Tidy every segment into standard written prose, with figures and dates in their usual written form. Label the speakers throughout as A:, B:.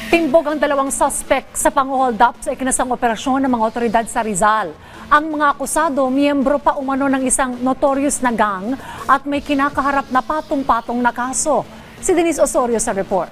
A: Timbog ang dalawang suspect sa pang-hold up sa ikinasang operasyon ng mga otoridad sa Rizal. Ang mga akusado, miyembro pa umano ng isang notorious na gang at may kinakaharap na patong-patong na kaso. Si Denise Osorio sa report.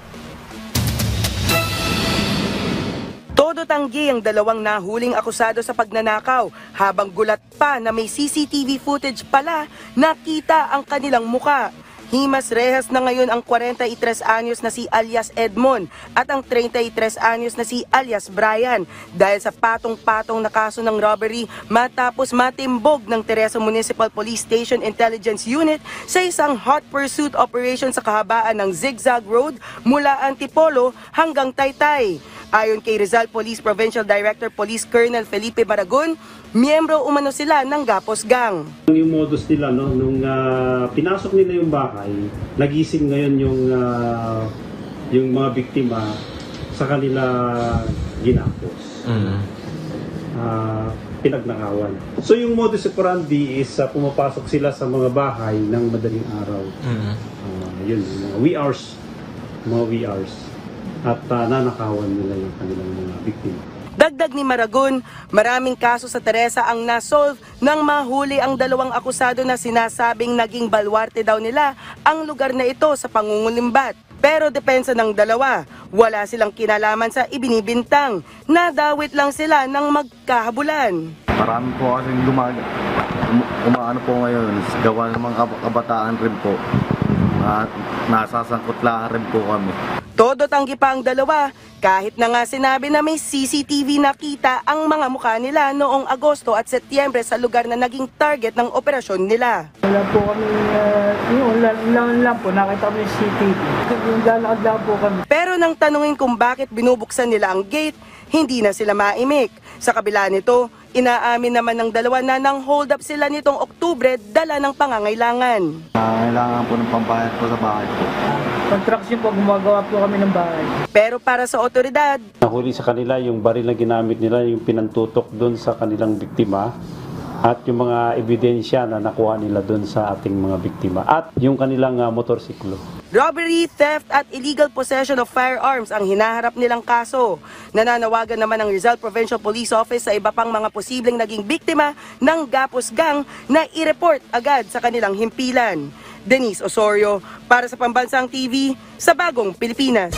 B: Todo tanggi ang dalawang nahuling akusado sa pagnanakaw habang gulat pa na may CCTV footage pala nakita ang kanilang muka. Himas rehas na ngayon ang 43 anyos na si alias Edmond at ang 33 anyos na si alias Brian dahil sa patong-patong na kaso ng robbery matapos matimbog ng Teresa Municipal Police Station Intelligence Unit sa isang hot pursuit operation sa kahabaan ng Zigzag Road mula Antipolo hanggang Taytay. Ayon kay Rizal Police Provincial Director Police Colonel Felipe Baragon, miyembro umano sila ng Gapos Gang.
C: Yung modus nila, no, nung pinasok nila yung bahay, nagising ngayon yung mga biktima sa kanila ginapos. Pinagnakawan. So yung modus operandi is pumapasok sila sa mga bahay ng madaling araw. Yun, mga wee hours. At nanakawan nila yung kanilang mga biktima.
B: Dagdag ni Maragon, maraming kaso sa Teresa ang nasolve nang mahuli ang dalawang akusado na sinasabing naging balwarte daw nila ang lugar na ito sa pangungulimbat. Pero depensa ng dalawa, wala silang kinalaman sa ibinibintang. Nadawit lang sila ng magkahabulan.
D: Marami po kasing umaano po ngayon, gawa ng mga kabataan rin po. At nasasangkutlaan rin po kami.
B: Todo tanggi pa ang dalawa, kahit na nga sinabi na may CCTV nakita ang mga mukha nila noong Agosto at Setyembre sa lugar na naging target ng operasyon nila.
E: Wala po kami, lang po, nakita kami CCTV. Yung lalakad lang po kami.
B: Pero nang tanungin kung bakit binubuksan nila ang gate, hindi na sila maimik. Sa kabila nito, inaamin naman ng dalawa na nang hold up sila nitong Oktubre, dala ng pangangailangan.
D: Kailangan po ng pambayad po sa bahay po.
E: Construction po, gumagawa po kami ng bahay.
B: Pero para sa otoridad,
C: Nahuli sa kanila yung baril na ginamit nila, yung pinantutok doon sa kanilang biktima at yung mga ebidensya na nakuha nila doon sa ating mga biktima at yung kanilang motorsiklo.
B: robbery, theft at illegal possession of firearms ang hinaharap nilang kaso. Nananawagan naman ng Rizal Provincial Police Office sa iba pang mga posibleng naging biktima ng Gapos Gang na i-report agad sa kanilang himpilan. Denise Osorio para sa Pambansang TV sa Bagong Pilipinas.